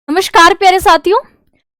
नमस्कार प्यारे साथियों।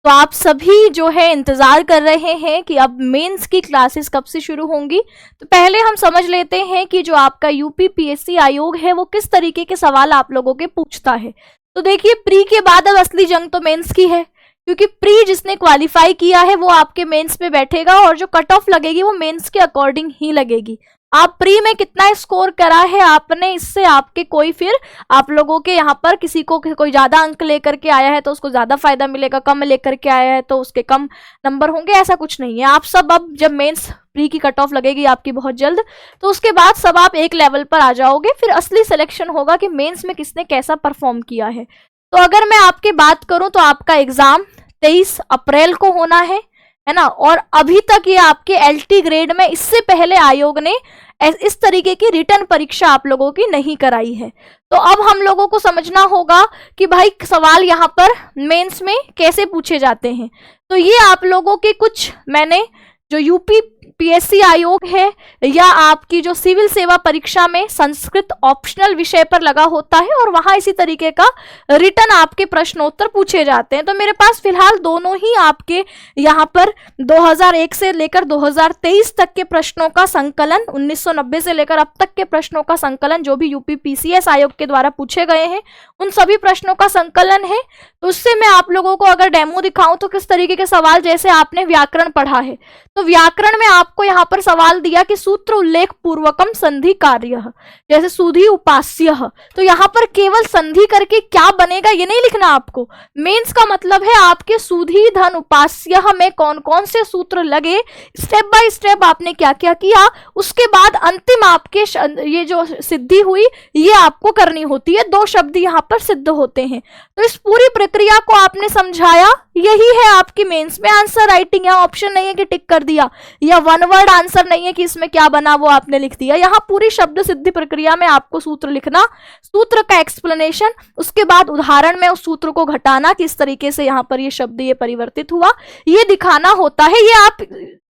तो आप सभी जो है इंतजार कर रहे हैं कि अब मेंस की क्लासेस कब से शुरू होंगी। तो पहले हम समझ लेते हैं कि जो आपका यूपीपीएससी आयोग है वो किस तरीके के सवाल आप लोगों के पूछता है। तो देखिए, प्री के बाद अब असली जंग तो मेंस की है, क्योंकि प्री जिसने क्वालिफाई किया है वो आपके मेंस पे बैठेगा और जो कट ऑफ लगेगी वो मेंस के अकॉर्डिंग ही लगेगी। आप प्री में कितना स्कोर करा है आपने, इससे आपके कोई फिर आप लोगों के यहाँ पर किसी को कोई ज्यादा अंक लेकर के आया है तो उसको ज्यादा फायदा मिलेगा, कम लेकर के आया है तो उसके कम नंबर होंगे, ऐसा कुछ नहीं है। आप सब अब जब मेंस प्री की कट ऑफ लगेगी आपकी बहुत जल्द, तो उसके बाद सब आप एक लेवल पर आ जाओगे, फिर असली सिलेक्शन होगा कि मेंस में किसने कैसा परफॉर्म किया है। तो अगर मैं आपकी बात करूं तो आपका एग्जाम 23 अप्रैल को होना है ना, और अभी तक ये आपके एलटी ग्रेड में इससे पहले आयोग ने इस तरीके की रिटर्न परीक्षा आप लोगों की नहीं कराई है। तो अब हम लोगों को समझना होगा कि भाई सवाल यहाँ पर मेंस में कैसे पूछे जाते हैं। तो ये आप लोगों के कुछ मैंने जो यूपीपीएससी आयोग है या आपकी जो सिविल सेवा परीक्षा में संस्कृत ऑप्शनल विषय पर लगा होता है और वहां इसी तरीके का रिटर्न आपके प्रश्नोत्तर पूछे जाते हैं। तो मेरे पास फिलहाल दोनों ही आपके यहाँ पर 2001 से लेकर 2023 तक के प्रश्नों का संकलन, 1990 से लेकर अब तक के प्रश्नों का संकलन जो भी यूपीपीसीएस आयोग के द्वारा पूछे गए हैं उन सभी प्रश्नों का संकलन है। तो उससे मैं आप लोगों को अगर डेमो दिखाऊं तो किस तरीके के सवाल, जैसे आपने व्याकरण पढ़ा है तो व्याकरण में आपको यहाँ पर सवाल दिया कि सूत्र उल्लेख पूर्वकम संधि कार्य, जैसे सुधि उपास्य, तो यहाँ पर केवल संधि करके क्या बनेगा ये नहीं लिखना आपको। मेंस का मतलब है आपके सुधि धन उपास्य में कौन कौन से सूत्र लगे, स्टेप बाय स्टेप आपने क्या क्या किया, उसके बाद अंतिम आपके ये जो सिद्धि हुई ये आपको करनी होती है। 2 शब्द यहाँ पर सिद्ध होते हैं। तो इस पूरी प्रक्रिया को आपने समझाया, यही है आपकी मेंस में आंसर राइटिंग। यहाँ ऑप्शन नहीं है कि टिक कर दिया, या वन वर्ड आंसर नहीं है कि इसमें क्या बना वो आपने लिख दिया। यहाँ पूरी शब्द सिद्धि प्रक्रिया में आपको सूत्र लिखना, सूत्र का एक्सप्लेनेशन, उसके बाद उदाहरण में उस सूत्र को घटाना, किस तरीके से यहाँ पर ये शब्द ये परिवर्तित हुआ, ये दिखाना होता है। ये आप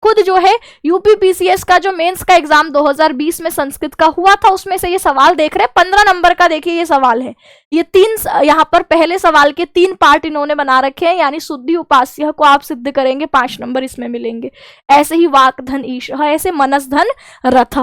खुद जो है यूपीपीसीएस का जो मेंस का एग्जाम 2020 में संस्कृत का हुआ था उसमें से ये सवाल देख रहे हैं। 15 नंबर का देखिए ये सवाल है। ये 3 यहाँ पर पहले सवाल के 3 पार्ट इन्होंने बना रखे हैं, यानी शुद्धि उपास्य को आप सिद्ध करेंगे 5 नंबर इसमें मिलेंगे। ऐसे ही वाक धन ईश, ऐसे मनस धन रथ।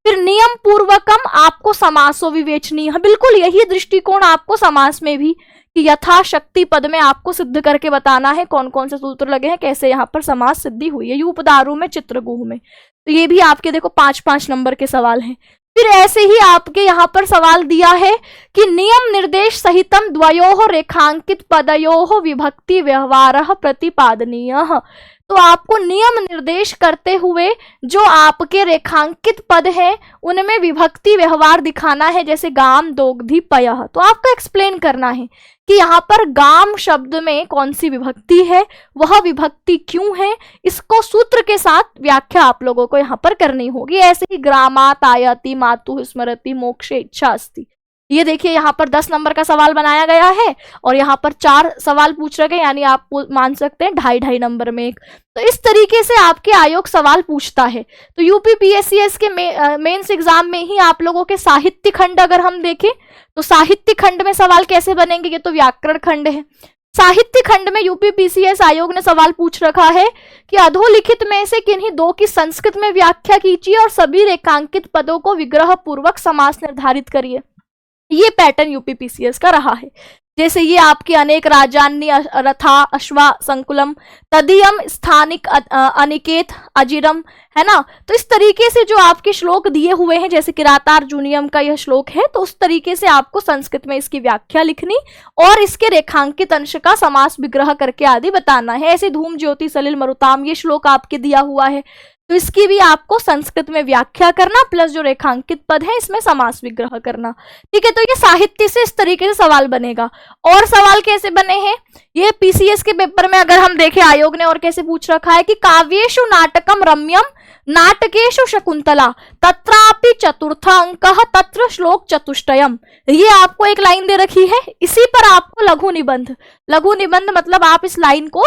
फिर नियम पूर्वकम आपको समासो विवेचनीय, बिल्कुल यही दृष्टिकोण आपको समास में भी कि यथाशक्ति पद में आपको सिद्ध करके बताना है कौन कौन से सूत्र लगे हैं, कैसे यहाँ पर समास सिद्धि हुई है, यूपदारू में चित्रगुह में। तो ये भी आपके देखो 5-5 नंबर के सवाल हैं। फिर ऐसे ही आपके यहाँ पर सवाल दिया है कि नियम निर्देश सहितम द्वयोः रेखांकित पदयोः विभक्ति व्यवहारः प्रतिपादनीय। तो आपको नियम निर्देश करते हुए जो आपके रेखांकित पद हैं उनमें विभक्ति व्यवहार दिखाना है, जैसे गाम दोग्धी पयः। तो आपको एक्सप्लेन करना है कि यहाँ पर गाम शब्द में कौन सी विभक्ति है, वह विभक्ति क्यों है, इसको सूत्र के साथ व्याख्या आप लोगों को यहाँ पर करनी होगी। ऐसे ही ग्रामात आयति मातु स्मरति मोक्षे इच्छा अस्ति, ये देखिए यहाँ पर 10 नंबर का सवाल बनाया गया है और यहाँ पर 4 सवाल पूछ रखे, यानी आप मान सकते हैं 2.5 नंबर में एक। तो इस तरीके से आपके आयोग सवाल पूछता है। तो यूपीपीएससीएस के मेंस एग्जाम में ही आप लोगों के साहित्य खंड अगर हम देखें तो साहित्य खंड में सवाल कैसे बनेंगे, ये तो व्याकरण खंड है। साहित्य खंड में यूपीपीसीएस आयोग ने सवाल पूछ रखा है कि अधोलिखित में से किन्हीं 2 की संस्कृत में व्याख्या कीजिए और सभी रेखांकित पदों को विग्रह पूर्वक समास निर्धारित करिए। ये पैटर्न यूपीपीसीएस का रहा है। जैसे ये आपके अनेक राजान्य रथा अश्वा संकुलम तदीयम स्थानिक अनिकेत अजिरम है ना। तो इस तरीके से जो आपके श्लोक दिए हुए हैं, जैसे किरातार्जुनीयम का यह श्लोक है, तो उस तरीके से आपको संस्कृत में इसकी व्याख्या लिखनी और इसके रेखांकित अंश का समास विग्रह करके आदि बताना है। ऐसे धूम ज्योति सलिल मरुताम ये श्लोक आपके दिया हुआ है, तो इसकी भी आपको संस्कृत में व्याख्या करना प्लस जो रेखांकित पद है इसमें समास विग्रह करना। ठीक है, तो ये साहित्य से इस तरीके से सवाल बनेगा। और सवाल कैसे बने हैं, ये पीसीएस के पेपर में अगर हम देखें आयोग ने और कैसे पूछ रखा है कि काव्येषु नाटकम रम्यम नाटकेषु शकुंतला तत्रापि चतुर्थ अंकः तत्र श्लोक चतुष्टयम, ये आपको एक लाइन दे रखी है। इसी पर आपको लघु निबंध मतलब आप इस लाइन को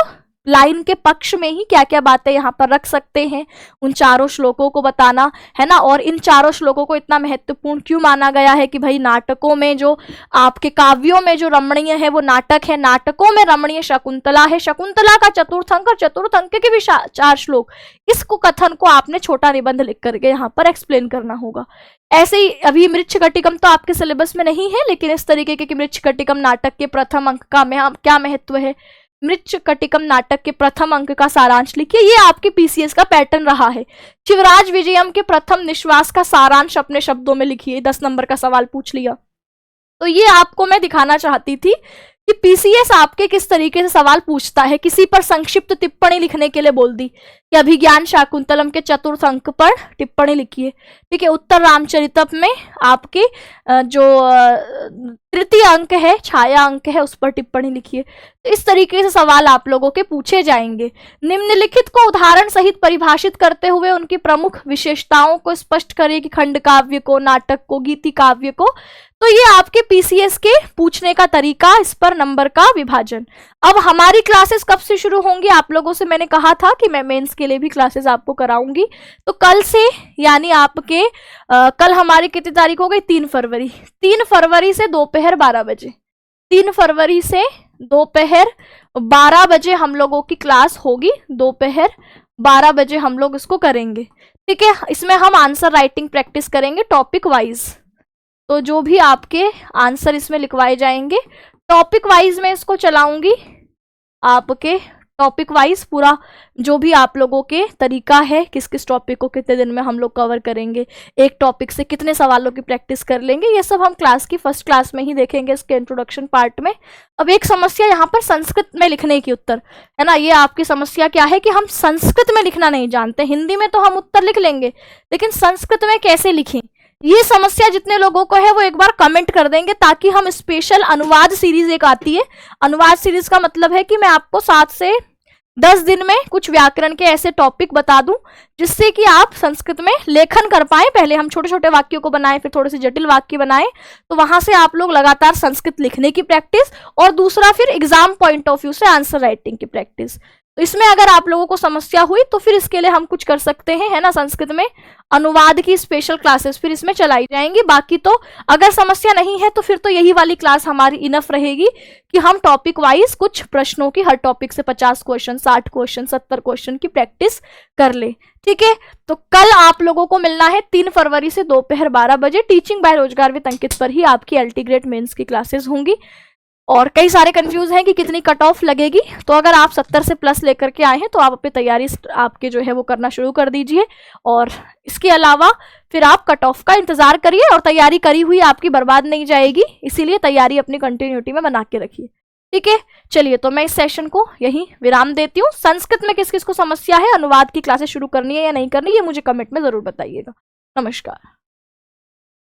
लाइन के पक्ष में ही क्या क्या बातें यहाँ पर रख सकते हैं, उन चारों श्लोकों को बताना है ना। और इन चारों श्लोकों को इतना महत्वपूर्ण क्यों माना गया है कि भाई नाटकों में जो आपके काव्यों में जो रमणीय है वो नाटक है, नाटकों में रमणीय शकुंतला है, शकुंतला का चतुर्थ अंक और चतुर्थ अंक के भी 4 श्लोक। इसको कथन को आपने छोटा निबंध लिख करके यहाँ पर एक्सप्लेन करना होगा। ऐसे ही अभी मृच्छकटिकम तो आपके सिलेबस में नहीं है, लेकिन इस तरीके के कि मृच्छकटिकम नाटक के प्रथम अंक का क्या महत्व है, मृच्छकटिकम नाटक के प्रथम अंक का सारांश लिखिए। ये आपके पीसीएस का पैटर्न रहा है। शिवराज विजयम के प्रथम निश्वास का सारांश अपने शब्दों में लिखिए, 10 नंबर का सवाल पूछ लिया। तो ये आपको मैं दिखाना चाहती थी कि पीसीएस आपके किस तरीके से सवाल पूछता है। किसी पर संक्षिप्त टिप्पणी लिखने के लिए बोल दी कि अभिज्ञान शाकुंतलम के चतुर्थ अंक पर टिप्पणी लिखिए, ठीक है। उत्तर रामचरितम में आपके जो तृतीय अंक है, छाया अंक है, उस पर टिप्पणी लिखिए। तो इस तरीके से सवाल आप लोगों के पूछे जाएंगे। निम्नलिखित को उदाहरण सहित परिभाषित करते हुए उनकी प्रमुख विशेषताओं को स्पष्ट करिए कि खंड काव्य को, नाटक को, गीति काव्य को। तो ये आपके पीसीएस के पूछने का तरीका, इस पर नंबर का विभाजन। अब हमारी क्लासेस कब से शुरू होंगी? आप लोगों से मैंने कहा था कि मैं मेंस के लिए भी क्लासेस आपको कराऊंगी। तो कल से, यानी आपके कल हमारी कितनी तारीख हो गई? 3 फरवरी। 3 फरवरी से दोपहर 12 बजे, 3 फरवरी से दोपहर 12 बजे हम लोगों की क्लास होगी। दोपहर 12 बजे हम लोग इसको करेंगे, ठीक है। इसमें हम आंसर राइटिंग प्रैक्टिस करेंगे टॉपिक वाइज। तो जो भी आपके आंसर इसमें लिखवाए जाएंगे टॉपिक वाइज में इसको चलाऊंगी। आपके टॉपिक वाइज पूरा जो भी आप लोगों के तरीका है, किस किस टॉपिक को कितने दिन में हम लोग कवर करेंगे, एक टॉपिक से कितने सवालों की प्रैक्टिस कर लेंगे, ये सब हम क्लास की फर्स्ट क्लास में ही देखेंगे, इसके इंट्रोडक्शन पार्ट में। अब एक समस्या यहाँ पर संस्कृत में लिखने की उत्तर है ना। ये आपकी समस्या क्या है कि हम संस्कृत में लिखना नहीं जानते। हिंदी में तो हम उत्तर लिख लेंगे, लेकिन संस्कृत में कैसे लिखें, ये समस्या जितने लोगों को है वो एक बार कमेंट कर देंगे, ताकि हम स्पेशल अनुवाद सीरीज एक आती है। अनुवाद सीरीज का मतलब है कि मैं आपको 7 से 10 दिन में कुछ व्याकरण के ऐसे टॉपिक बता दूं जिससे कि आप संस्कृत में लेखन कर पाए। पहले हम छोटे छोटे वाक्यों को बनाएं, फिर थोड़े से जटिल वाक्य बनाएं, तो वहां से आप लोग लगातार संस्कृत लिखने की प्रैक्टिस, और दूसरा फिर एग्जाम पॉइंट ऑफ व्यू से आंसर राइटिंग की प्रैक्टिस। तो इसमें अगर आप लोगों को समस्या हुई तो फिर इसके लिए हम कुछ कर सकते हैं, है ना। संस्कृत में अनुवाद की स्पेशल क्लासेस फिर इसमें चलाई जाएंगी। बाकी तो अगर समस्या नहीं है तो फिर तो यही वाली क्लास हमारी इनफ रहेगी कि हम टॉपिक वाइज कुछ प्रश्नों की, हर टॉपिक से 50 क्वेश्चन, 60 क्वेश्चन, 70 क्वेश्चन की प्रैक्टिस कर ले, ठीक है। तो कल आप लोगों को मिलना है 3 फरवरी से दोपहर 12 बजे। टीचिंग बाय रोजगार विद अंकित पर ही आपकी एलटी ग्रेड मेंस की क्लासेस होंगी। और कई सारे कंफ्यूज हैं कि कितनी कट ऑफ लगेगी। तो अगर आप 70 से प्लस लेकर के आए हैं तो आप अपनी तैयारी आपके जो है वो करना शुरू कर दीजिए। और इसके अलावा फिर आप कट ऑफ का इंतजार करिए, और तैयारी करी हुई आपकी बर्बाद नहीं जाएगी, इसीलिए तैयारी अपनी कंटिन्यूटी में बना के रखिए, ठीक है। चलिए, तो मैं इस सेशन को यहीं विराम देती हूँ। संस्कृत में किस किस को समस्या है, अनुवाद की क्लासेस शुरू करनी है या नहीं करनी, ये मुझे कमेंट में जरूर बताइएगा। नमस्कार।